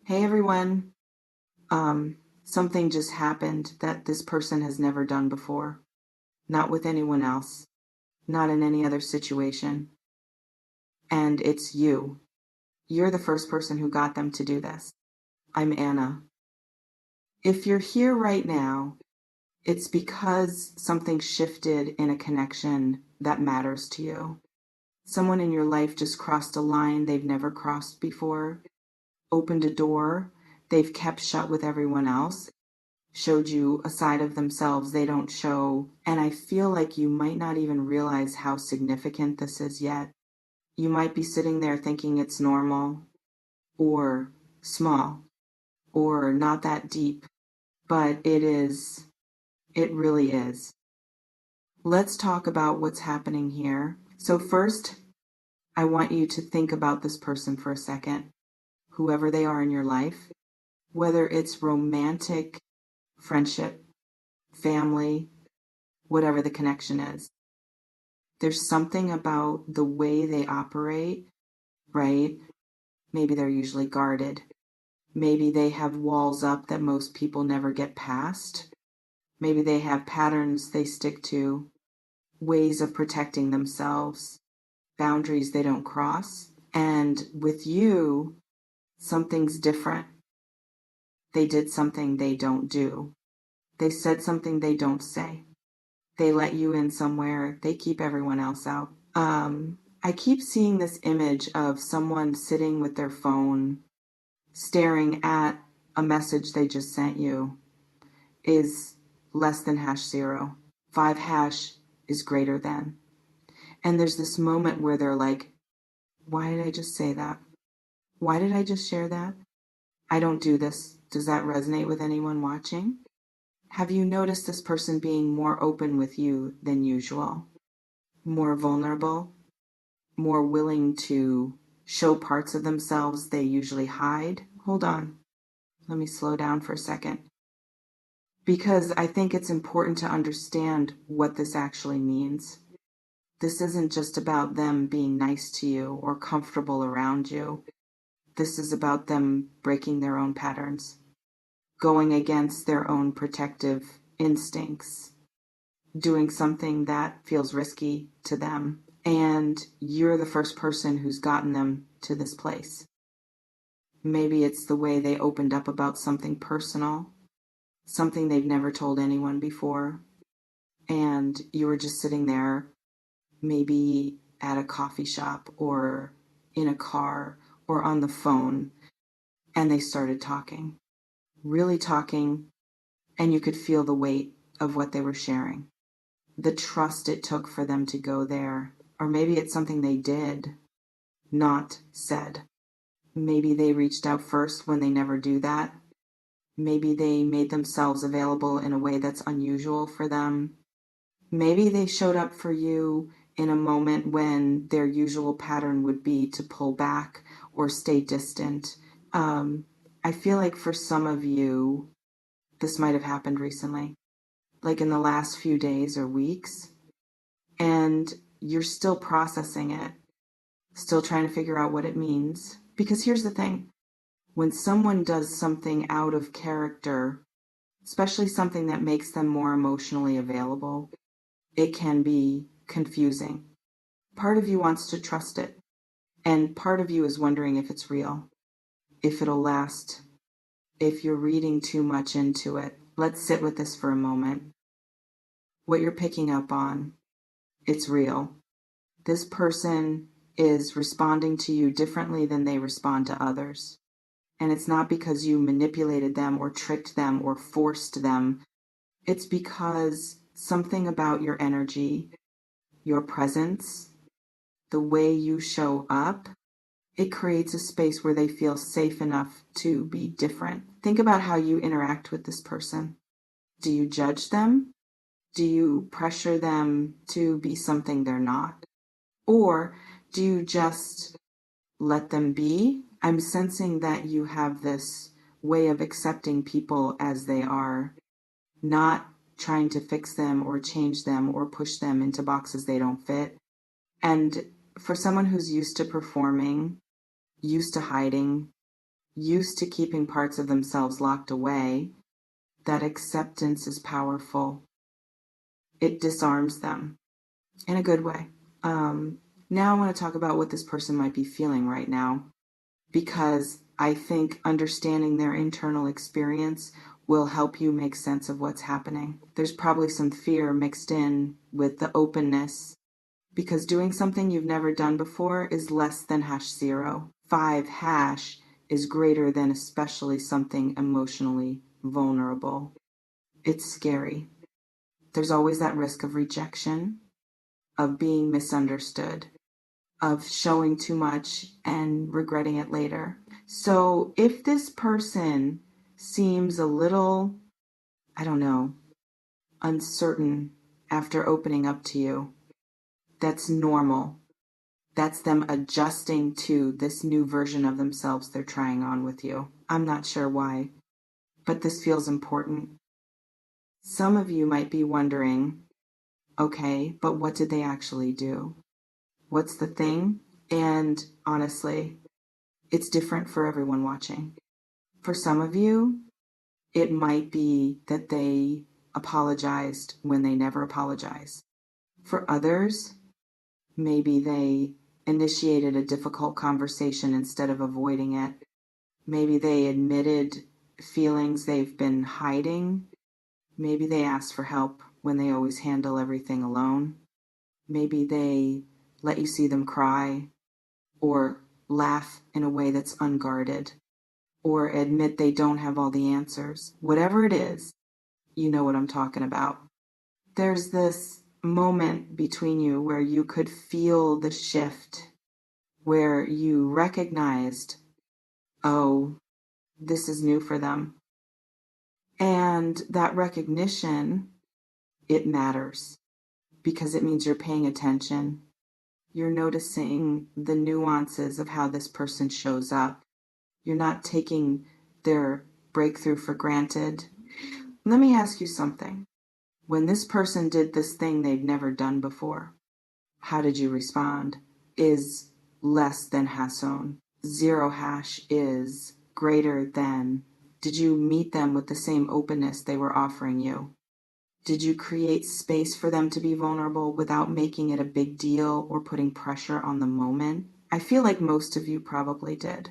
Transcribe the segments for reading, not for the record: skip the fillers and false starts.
Hey everyone. Something just happened that this person has never done before. Not with anyone else, not in any other situation. And it's you. You're the first person who got them to do this. I'm Anna. If you're here right now, it's because something shifted in a connection that matters to you. Someone in your life just crossed a line they've never crossed before, opened a door they've kept shut with everyone else, showed you a side of themselves they don't show. And I feel like you might not even realize how significant this is yet. You might be sitting there thinking it's normal or small or not that deep, but it is. It really is. Let's talk about what's happening here. So, first, I want you to think about this person for a second, whoever they are in your life, whether it's romantic, friendship, family, whatever the connection is. There's something about the way they operate, right? Maybe they're usually guarded. Maybe they have walls up that most people never get past. Maybe they have patterns they stick to, ways of protecting themselves, boundaries they don't cross. And with you, something's different. They did something they don't do. They said something they don't say. They let you in somewhere, they keep everyone else out. I keep seeing this image of someone sitting with their phone, staring at a message they just sent you is less than #0. 5# is greater than. And there's this moment where they're like, why did I just say that? Why did I just share that? I don't do this. Does that resonate with anyone watching? Have you noticed this person being more open with you than usual? More vulnerable? More willing to show parts of themselves they usually hide? Hold on. Let me slow down for a second. Because I think it's important to understand what this actually means. This isn't just about them being nice to you or comfortable around you. This is about them breaking their own patterns, going against their own protective instincts, doing something that feels risky to them. And you're the first person who's gotten them to this place. Maybe it's the way they opened up about something personal, something they've never told anyone before, and you were just sitting there, maybe at a coffee shop or in a car or on the phone, and they started talking, really talking, and you could feel the weight of what they were sharing, the trust it took for them to go there. Or maybe it's something they did, not said. Maybe they reached out first when they never do that. Maybe they made themselves available in a way that's unusual for them. Maybe they showed up for you in a moment when their usual pattern would be to pull back or stay distant. I feel like for some of you, this might have happened recently, like in the last few days or weeks, and you're still processing it, still trying to figure out what it means. Because here's the thing, when someone does something out of character, especially something that makes them more emotionally available, it can be confusing. Part of you wants to trust it, and part of you is wondering if it's real, if it'll last, if you're reading too much into it. Let's sit with this for a moment. What you're picking up on, it's real. This person is responding to you differently than they respond to others. And it's not because you manipulated them or tricked them or forced them. It's because something about your energy, your presence, the way you show up, it creates a space where they feel safe enough to be different. Think about how you interact with this person. Do you judge them? Do you pressure them to be something they're not? Or do you just let them be? I'm sensing that you have this way of accepting people as they are, not trying to fix them or change them or push them into boxes they don't fit. And for someone who's used to performing, used to hiding, used to keeping parts of themselves locked away, that acceptance is powerful. It disarms them in a good way. Now I want to talk about what this person might be feeling right now, because I think understanding their internal experience will help you make sense of what's happening. There's probably some fear mixed in with the openness, because doing something you've never done before is less than #0. 5 is greater than especially something emotionally vulnerable. It's scary. There's always that risk of rejection, of being misunderstood, of showing too much and regretting it later. So if this person seems a little, I don't know, uncertain after opening up to you, that's normal. That's them adjusting to this new version of themselves they're trying on with you. I'm not sure why, but this feels important. Some of you might be wondering, okay, but what did they actually do? What's the thing? And honestly, it's different for everyone watching. For some of you, it might be that they apologized when they never apologize. For others, maybe they initiated a difficult conversation instead of avoiding it. Maybe they admitted feelings they've been hiding. Maybe they asked for help when they always handle everything alone. Maybe they let you see them cry or laugh in a way that's unguarded, or admit they don't have all the answers. Whatever it is, you know what I'm talking about. There's this moment between you where you could feel the shift, where you recognized, oh, this is new for them. And that recognition, it matters, because it means you're paying attention. You're noticing the nuances of how this person shows up. You're not taking their breakthrough for granted. Let me ask you something. When this person did this thing they've never done before, how did you respond? Is less than #. 0 is greater than. Did you meet them with the same openness they were offering you? Did you create space for them to be vulnerable without making it a big deal or putting pressure on the moment? I feel like most of you probably did,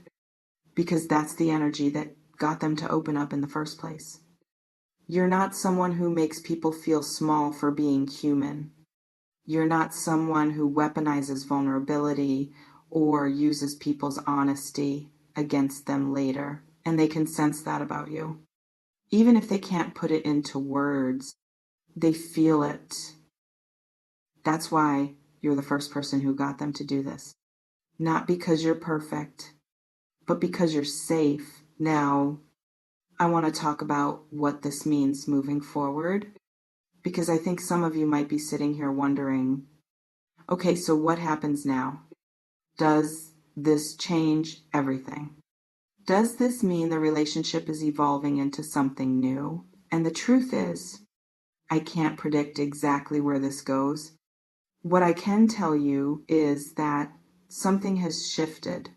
because that's the energy that got them to open up in the first place. You're not someone who makes people feel small for being human. You're not someone who weaponizes vulnerability or uses people's honesty against them later, and they can sense that about you. Even if they can't put it into words, they feel it. That's why you're the first person who got them to do this. Not because you're perfect, but because you're safe. Now, I want to talk about what this means moving forward, because I think some of you might be sitting here wondering, okay, so what happens now? Does this change everything? Does this mean the relationship is evolving into something new? And the truth is, I can't predict exactly where this goes. What I can tell you is that something has shifted,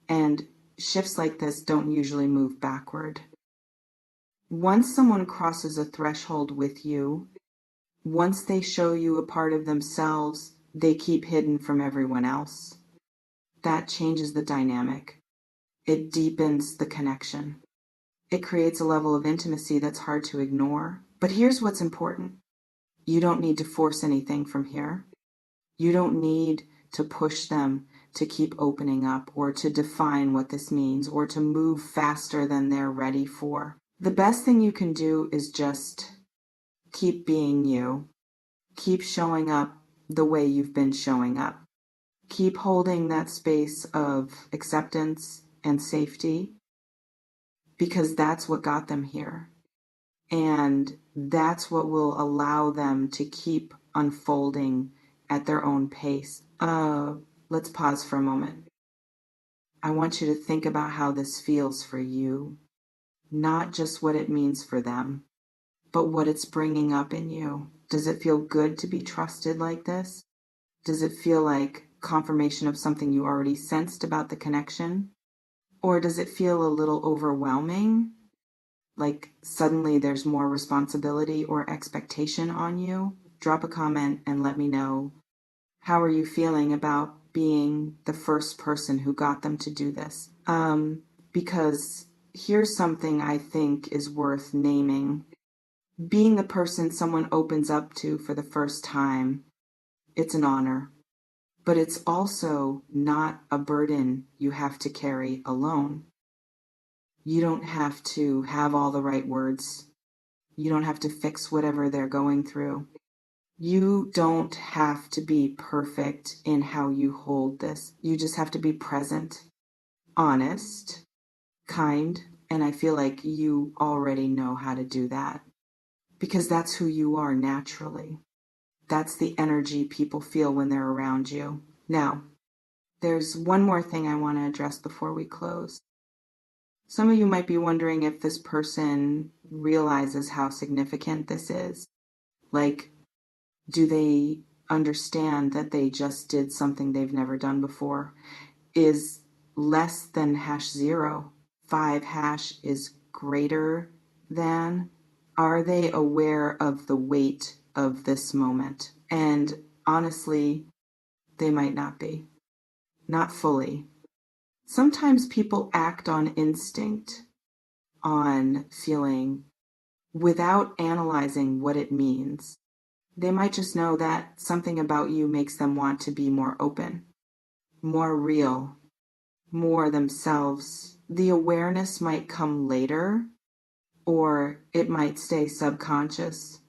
and shifts like this don't usually move backward. Once someone crosses a threshold with you, once they show you a part of themselves they keep hidden from everyone else, that changes the dynamic. It deepens the connection. It creates a level of intimacy that's hard to ignore. But here's what's important. You don't need to force anything from here. You don't need to push them to keep opening up, or to define what this means, or to move faster than they're ready for. The best thing you can do is just keep being you. Keep showing up the way you've been showing up. Keep holding that space of acceptance and safety, because that's what got them here. And that's what will allow them to keep unfolding at their own pace. Let's pause for a moment. I want you to think about how this feels for you, not just what it means for them, but what it's bringing up in you. Does it feel good to be trusted like this? Does it feel like confirmation of something you already sensed about the connection? Or does it feel a little overwhelming? Like suddenly there's more responsibility or expectation on you? Drop a comment and let me know. How are you feeling about being the first person who got them to do this? Because here's something I think is worth naming. Being the person someone opens up to for the first time, it's an honor, but it's also not a burden you have to carry alone. You don't have to have all the right words. You don't have to fix whatever they're going through. You don't have to be perfect in how you hold this. You just have to be present, honest, kind, and I feel like you already know how to do that because that's who you are naturally. That's the energy people feel when they're around you. Now, there's one more thing I want to address before we close. Some of you might be wondering if this person realizes how significant this is. Like, do they understand that they just did something they've never done before? Is less than #0, 5 is greater than? Are they aware of the weight of this moment? And honestly, they might not be. Not fully. Sometimes people act on instinct, on feeling, without analyzing what it means. They might just know that something about you makes them want to be more open, more real, more themselves. The awareness might come later, or it might stay subconscious.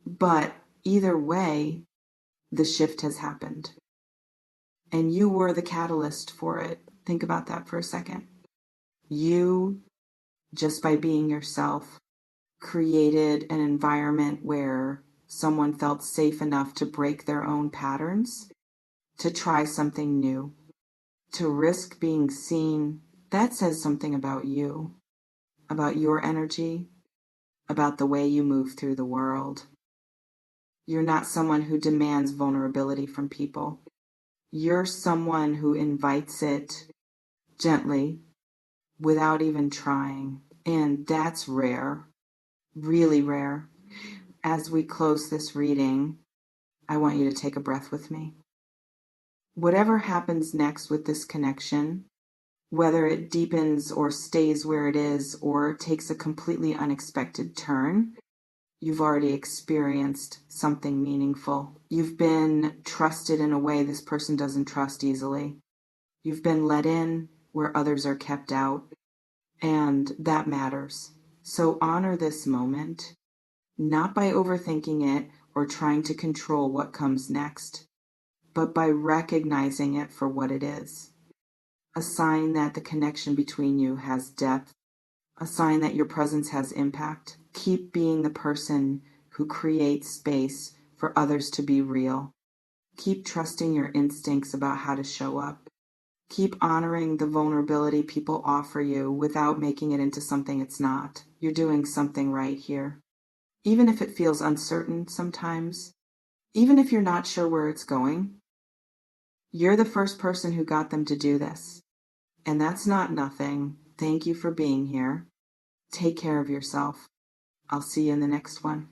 But either way, the shift has happened. And you were the catalyst for it. Think about that for a second. You, just by being yourself, created an environment where someone felt safe enough to break their own patterns, to try something new, to risk being seen. That says something about you, about your energy, about the way you move through the world. You're not someone who demands vulnerability from people. You're someone who invites it gently, without even trying. And that's rare, really rare. As we close this reading, I want you to take a breath with me. Whatever happens next with this connection, whether it deepens or stays where it is or takes a completely unexpected turn, you've already experienced something meaningful. You've been trusted in a way this person doesn't trust easily. You've been let in where others are kept out, and that matters. So honor this moment, not by overthinking it or trying to control what comes next, but by recognizing it for what it is. A sign that the connection between you has depth, a sign that your presence has impact. Keep being the person who creates space for others to be real. Keep trusting your instincts about how to show up. Keep honoring the vulnerability people offer you without making it into something it's not. You're doing something right here. Even if it feels uncertain sometimes, even if you're not sure where it's going, you're the first person who got them to do this. And that's not nothing. Thank you for being here. Take care of yourself. I'll see you in the next one.